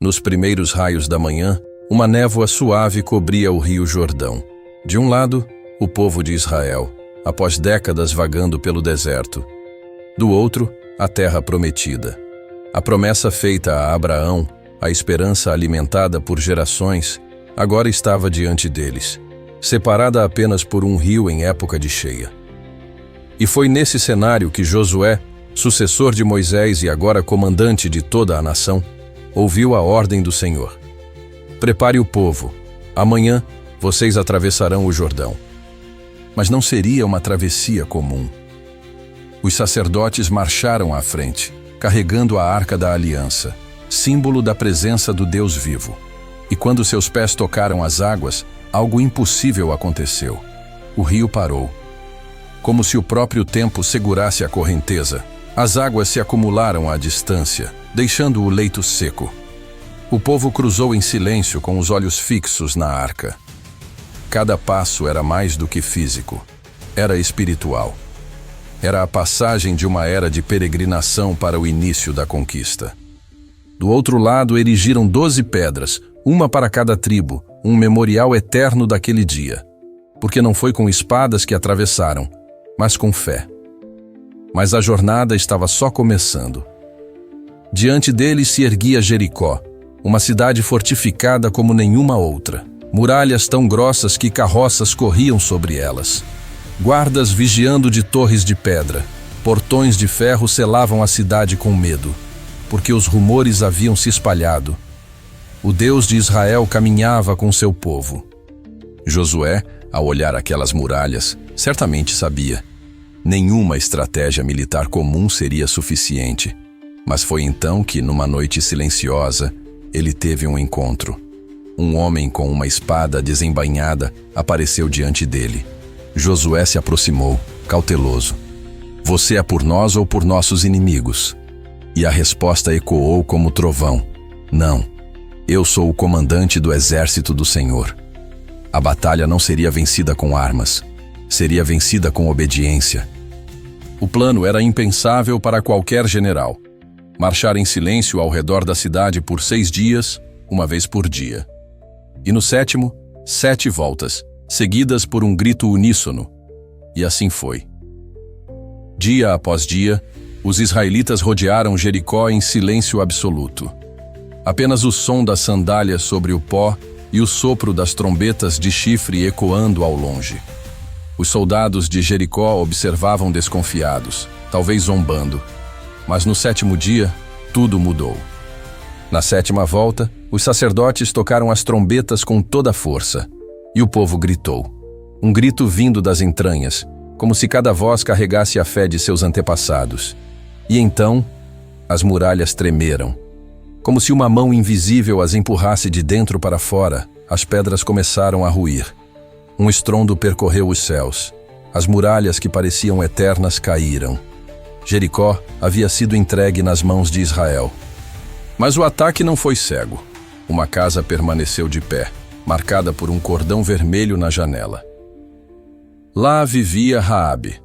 Nos primeiros raios da manhã, uma névoa suave cobria o rio Jordão. De um lado, o povo de Israel, após décadas vagando pelo deserto. Do outro, a terra prometida. A promessa feita a Abraão, a esperança alimentada por gerações, agora estava diante deles, separada apenas por um rio em época de cheia. E foi nesse cenário que Josué, sucessor de Moisés e agora comandante de toda a nação, ouviu a ordem do Senhor. Prepare o povo. Amanhã vocês atravessarão o Jordão. Mas não seria uma travessia comum. Os sacerdotes marcharam à frente, carregando a Arca da Aliança, símbolo da presença do Deus vivo. E quando seus pés tocaram as águas, algo impossível aconteceu. O rio parou. Como se o próprio tempo segurasse a correnteza, as águas se acumularam à distância, deixando o leito seco. O povo cruzou em silêncio com os olhos fixos na arca. Cada passo era mais do que físico, era espiritual. Era a passagem de uma era de peregrinação para o início da conquista. Do outro lado erigiram 12 pedras, uma para cada tribo, um memorial eterno daquele dia. Porque não foi com espadas que atravessaram, mas com fé. Mas a jornada estava só começando. Diante deles se erguia Jericó, uma cidade fortificada como nenhuma outra. Muralhas tão grossas que carroças corriam sobre elas. Guardas vigiando de torres de pedra. Portões de ferro selavam a cidade com medo, porque os rumores haviam se espalhado. O Deus de Israel caminhava com seu povo. Josué, ao olhar aquelas muralhas, certamente sabia. Nenhuma estratégia militar comum seria suficiente. Mas foi então que, numa noite silenciosa, ele teve um encontro. Um homem com uma espada desembainhada apareceu diante dele. Josué se aproximou, cauteloso. Você é por nós ou por nossos inimigos? E a resposta ecoou como trovão. Não, eu sou o comandante do exército do Senhor. A batalha não seria vencida com armas, seria vencida com obediência. O plano era impensável para qualquer general. Marchar em silêncio ao redor da cidade por 6 dias, uma vez por dia. E no 7º, 7 voltas, seguidas por um grito uníssono. E assim foi. Dia após dia, os israelitas rodearam Jericó em silêncio absoluto. Apenas o som das sandálias sobre o pó e o sopro das trombetas de chifre ecoando ao longe. Os soldados de Jericó observavam desconfiados, talvez zombando. Mas no 7º dia, tudo mudou. Na 7ª volta, os sacerdotes tocaram as trombetas com toda a força, e o povo gritou. Um grito vindo das entranhas, como se cada voz carregasse a fé de seus antepassados. E então, as muralhas tremeram. Como se uma mão invisível as empurrasse de dentro para fora, as pedras começaram a ruir. Um estrondo percorreu os céus. As muralhas que pareciam eternas caíram. Jericó havia sido entregue nas mãos de Israel. Mas o ataque não foi cego. Uma casa permaneceu de pé, marcada por um cordão vermelho na janela. Lá vivia Raabe,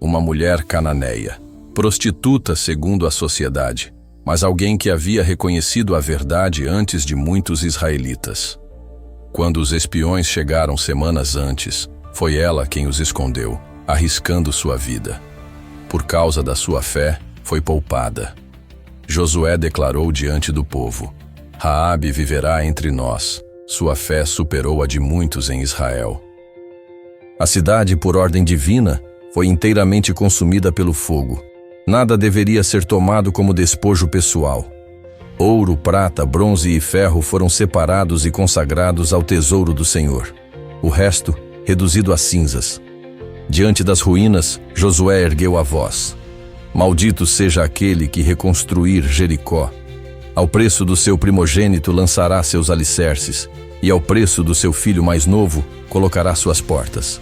uma mulher cananeia, prostituta segundo a sociedade, mas alguém que havia reconhecido a verdade antes de muitos israelitas. Quando os espiões chegaram semanas antes, foi ela quem os escondeu, arriscando sua vida. Por causa da sua fé, foi poupada. Josué declarou diante do povo: Raabe viverá entre nós. Sua fé superou a de muitos em Israel. A cidade, por ordem divina, foi inteiramente consumida pelo fogo. Nada deveria ser tomado como despojo pessoal. Ouro, prata, bronze e ferro foram separados e consagrados ao tesouro do Senhor. O resto, reduzido a cinzas. Diante das ruínas, Josué ergueu a voz: Maldito seja aquele que reconstruir Jericó. Ao preço do seu primogênito lançará seus alicerces, e ao preço do seu filho mais novo colocará suas portas.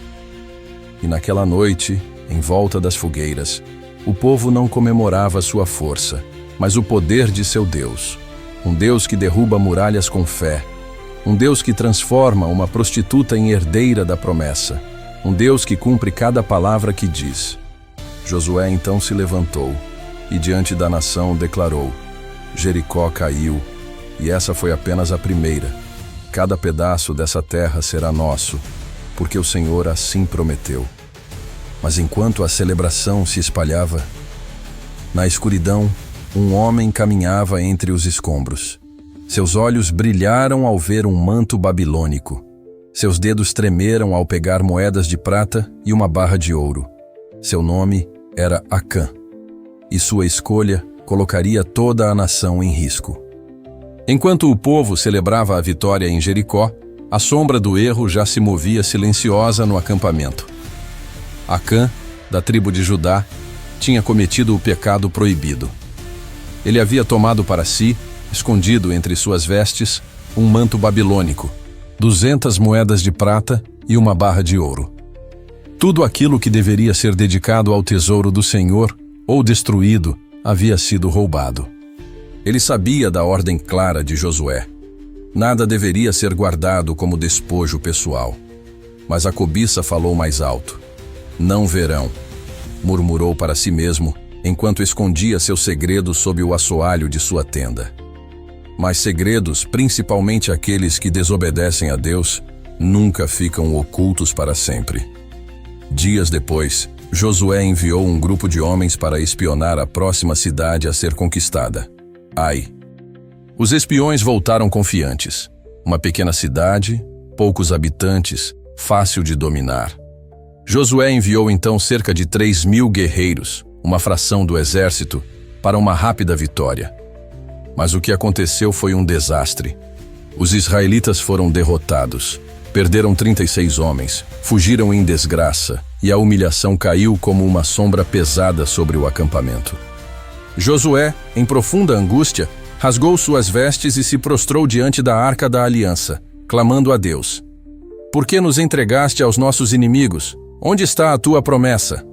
E naquela noite, em volta das fogueiras, o povo não comemorava sua força, mas o poder de seu Deus. Um Deus que derruba muralhas com fé. Um Deus que transforma uma prostituta em herdeira da promessa. Um Deus que cumpre cada palavra que diz. Josué então se levantou e diante da nação declarou: Jericó caiu e essa foi apenas a primeira. Cada pedaço dessa terra será nosso, porque o Senhor assim prometeu. Mas enquanto a celebração se espalhava, na escuridão, um homem caminhava entre os escombros. Seus olhos brilharam ao ver um manto babilônico. Seus dedos tremeram ao pegar moedas de prata e uma barra de ouro. Seu nome era Acã, e sua escolha colocaria toda a nação em risco. Enquanto o povo celebrava a vitória em Jericó, a sombra do erro já se movia silenciosa no acampamento. Acã, da tribo de Judá, tinha cometido o pecado proibido. Ele havia tomado para si, escondido entre suas vestes, um manto babilônico, 200 moedas de prata e uma barra de ouro. Tudo aquilo que deveria ser dedicado ao tesouro do Senhor ou destruído havia sido roubado. Ele sabia da ordem clara de Josué. Nada deveria ser guardado como despojo pessoal. Mas a cobiça falou mais alto. Não verão, murmurou para si mesmo, enquanto escondia seu segredo sob o assoalho de sua tenda. Mas segredos, principalmente aqueles que desobedecem a Deus, nunca ficam ocultos para sempre. Dias depois, Josué enviou um grupo de homens para espionar a próxima cidade a ser conquistada, Ai. Os espiões voltaram confiantes. Uma pequena cidade, poucos habitantes, fácil de dominar. Josué enviou então cerca de 3.000 guerreiros, uma fração do exército, para uma rápida vitória. Mas o que aconteceu foi um desastre. Os israelitas foram derrotados. Perderam 36 homens, fugiram em desgraça, e a humilhação caiu como uma sombra pesada sobre o acampamento. Josué, em profunda angústia, rasgou suas vestes e se prostrou diante da Arca da Aliança, clamando a Deus: "Por que nos entregaste aos nossos inimigos? Onde está a tua promessa?"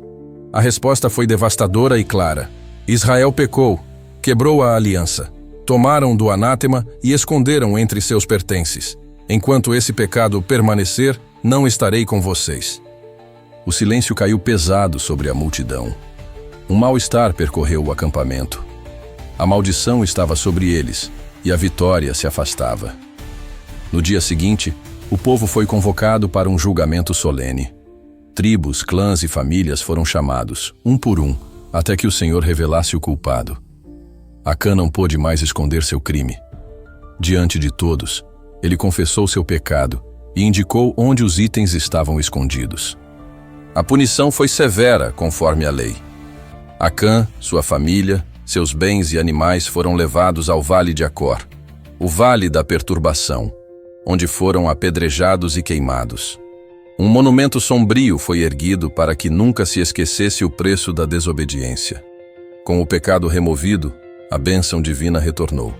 A resposta foi devastadora e clara. Israel pecou, quebrou a aliança, tomaram do anátema e esconderam entre seus pertences. Enquanto esse pecado permanecer, não estarei com vocês. O silêncio caiu pesado sobre a multidão. Um mal-estar percorreu o acampamento. A maldição estava sobre eles, e a vitória se afastava. No dia seguinte, o povo foi convocado para um julgamento solene. Tribos, clãs e famílias foram chamados, um por um, até que o Senhor revelasse o culpado. Acã não pôde mais esconder seu crime. Diante de todos, ele confessou seu pecado e indicou onde os itens estavam escondidos. A punição foi severa, conforme a lei. Acã, sua família, seus bens e animais foram levados ao Vale de Acor, o Vale da Perturbação, onde foram apedrejados e queimados. Um monumento sombrio foi erguido para que nunca se esquecesse o preço da desobediência. Com o pecado removido, a bênção divina retornou.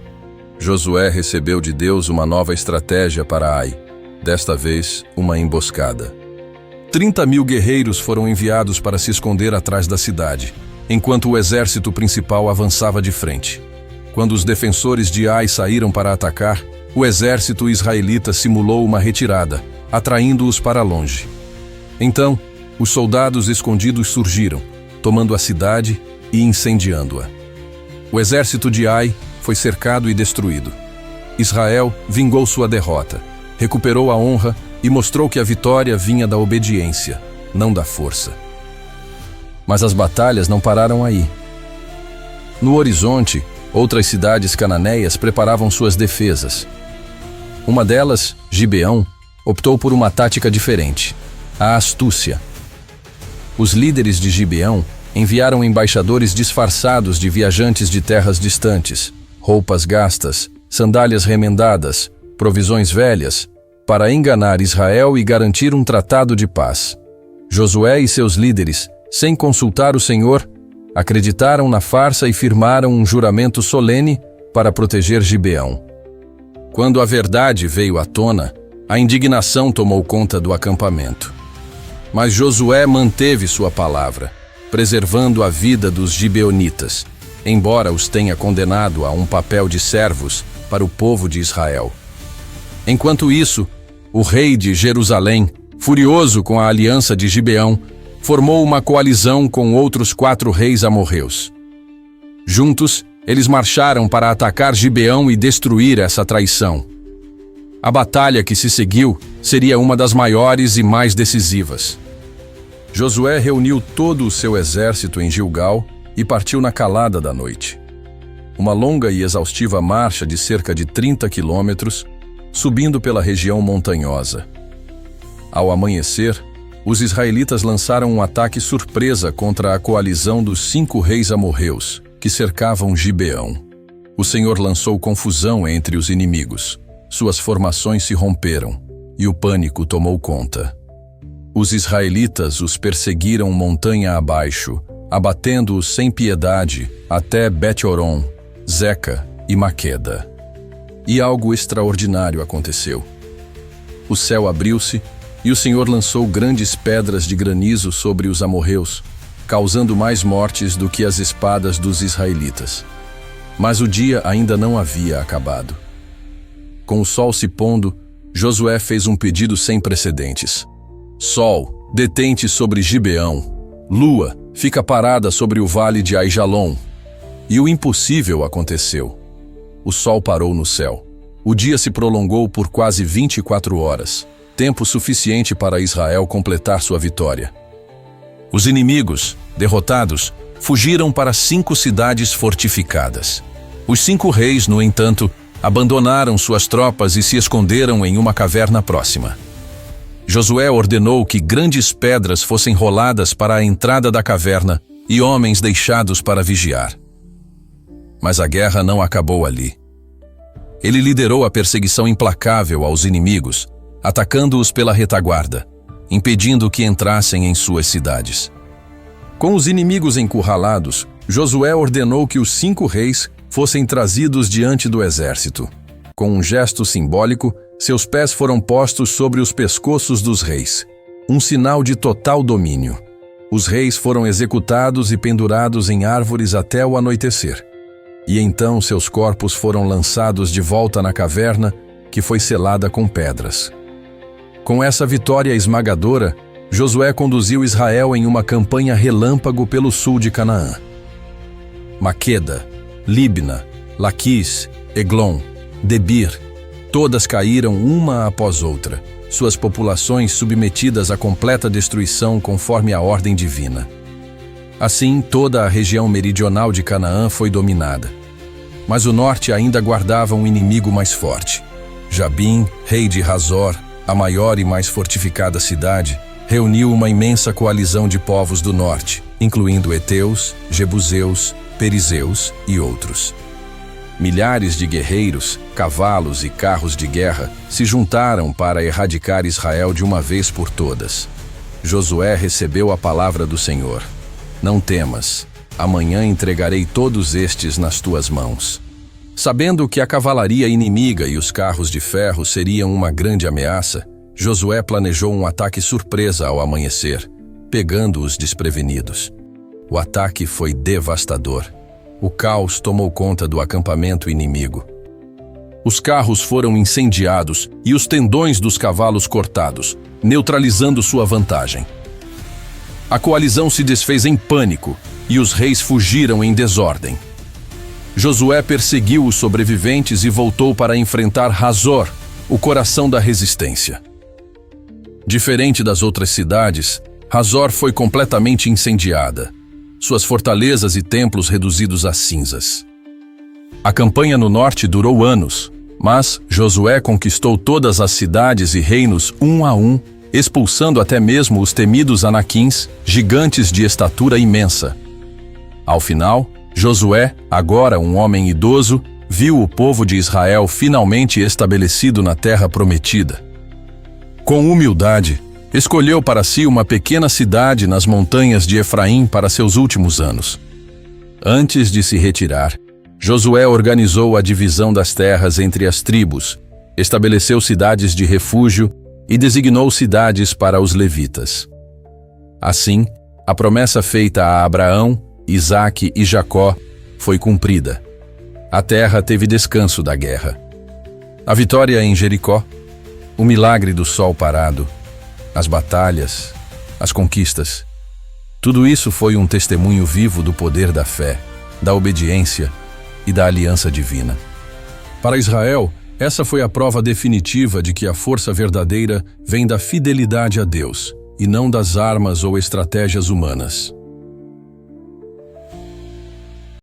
Josué recebeu de Deus uma nova estratégia para Ai, desta vez uma emboscada. 30.000 guerreiros foram enviados para se esconder atrás da cidade, enquanto o exército principal avançava de frente. Quando os defensores de Ai saíram para atacar, o exército israelita simulou uma retirada, atraindo-os para longe. Então, os soldados escondidos surgiram, tomando a cidade e incendiando-a. O exército de Ai foi cercado e destruído. Israel vingou sua derrota, recuperou a honra e mostrou que a vitória vinha da obediência, não da força. Mas as batalhas não pararam aí. No horizonte, outras cidades cananeias preparavam suas defesas. Uma delas, Gibeão, optou por uma tática diferente: a astúcia. Os líderes de Gibeão enviaram embaixadores disfarçados de viajantes de terras distantes, roupas gastas, sandálias remendadas, provisões velhas, para enganar Israel e garantir um tratado de paz. Josué e seus líderes, sem consultar o Senhor, acreditaram na farsa e firmaram um juramento solene para proteger Gibeão. Quando a verdade veio à tona, a indignação tomou conta do acampamento. Mas Josué manteve sua palavra, preservando a vida dos gibeonitas, embora os tenha condenado a um papel de servos para o povo de Israel. Enquanto isso, o rei de Jerusalém, furioso com a aliança de Gibeão, formou uma coalizão com outros 4 reis amorreus. Juntos, Eles marcharam para atacar Gibeão e destruir essa traição. A batalha que se seguiu seria uma das maiores e mais decisivas. Josué reuniu todo o seu exército em Gilgal e partiu na calada da noite. Uma longa e exaustiva marcha de cerca de 30 quilômetros, subindo pela região montanhosa. Ao amanhecer, os israelitas lançaram um ataque surpresa contra a coalizão dos 5 reis amorreus, que cercavam Gibeão. O Senhor lançou confusão entre os inimigos. Suas formações se romperam, e o pânico tomou conta. Os israelitas os perseguiram montanha abaixo, abatendo-os sem piedade até Bet-Horon, Zeca e Maqueda. E algo extraordinário aconteceu. O céu abriu-se e o Senhor lançou grandes pedras de granizo sobre os amorreus, causando mais mortes do que as espadas dos israelitas. Mas o dia ainda não havia acabado. Com o sol se pondo, Josué fez um pedido sem precedentes. Sol, detente sobre Gibeão. Lua, fica parada sobre o vale de Aijalon. E o impossível aconteceu. O sol parou no céu. O dia se prolongou por quase 24 horas, tempo suficiente para Israel completar sua vitória. Os inimigos, derrotados, fugiram para 5 cidades fortificadas. Os 5 reis, no entanto, abandonaram suas tropas e se esconderam em uma caverna próxima. Josué ordenou que grandes pedras fossem roladas para a entrada da caverna e homens deixados para vigiar. Mas a guerra não acabou ali. Ele liderou a perseguição implacável aos inimigos, atacando-os pela retaguarda, impedindo que entrassem em suas cidades. Com os inimigos encurralados, Josué ordenou que os 5 reis fossem trazidos diante do exército. Com um gesto simbólico, seus pés foram postos sobre os pescoços dos reis, um sinal de total domínio. Os reis foram executados e pendurados em árvores até o anoitecer. E então seus corpos foram lançados de volta na caverna, que foi selada com pedras. Com essa vitória esmagadora, Josué conduziu Israel em uma campanha relâmpago pelo sul de Canaã. Maqueda, Libna, Laquis, Eglon, Debir, todas caíram uma após outra, suas populações submetidas à completa destruição conforme a ordem divina. Assim, toda a região meridional de Canaã foi dominada. Mas o norte ainda guardava um inimigo mais forte. Jabim, rei de Hazor, a maior e mais fortificada cidade, reuniu uma imensa coalizão de povos do norte, incluindo heteus, jebuseus, perizeus e outros. Milhares de guerreiros, cavalos e carros de guerra se juntaram para erradicar Israel de uma vez por todas. Josué recebeu a palavra do Senhor. Não temas, amanhã entregarei todos estes nas tuas mãos. Sabendo que a cavalaria inimiga e os carros de ferro seriam uma grande ameaça, Josué planejou um ataque surpresa ao amanhecer, pegando-os desprevenidos. O ataque foi devastador. O caos tomou conta do acampamento inimigo. Os carros foram incendiados e os tendões dos cavalos cortados, neutralizando sua vantagem. A coalizão se desfez em pânico e os reis fugiram em desordem. Josué perseguiu os sobreviventes e voltou para enfrentar Hazor, o coração da resistência. Diferente das outras cidades, Hazor foi completamente incendiada, suas fortalezas e templos reduzidos a cinzas. A campanha no norte durou anos, mas Josué conquistou todas as cidades e reinos um a um, expulsando até mesmo os temidos anaquins, gigantes de estatura imensa. Ao final, Josué, agora um homem idoso, viu o povo de Israel finalmente estabelecido na terra prometida. Com humildade, escolheu para si uma pequena cidade nas montanhas de Efraim para seus últimos anos. Antes de se retirar, Josué organizou a divisão das terras entre as tribos, estabeleceu cidades de refúgio e designou cidades para os levitas. Assim, a promessa feita a Abraão, Isaque e Jacó foi cumprida. A terra teve descanso da guerra. A vitória em Jericó, o milagre do sol parado, as batalhas, as conquistas. Tudo isso foi um testemunho vivo do poder da fé, da obediência e da aliança divina. Para Israel, essa foi a prova definitiva de que a força verdadeira vem da fidelidade a Deus, e não das armas ou estratégias humanas.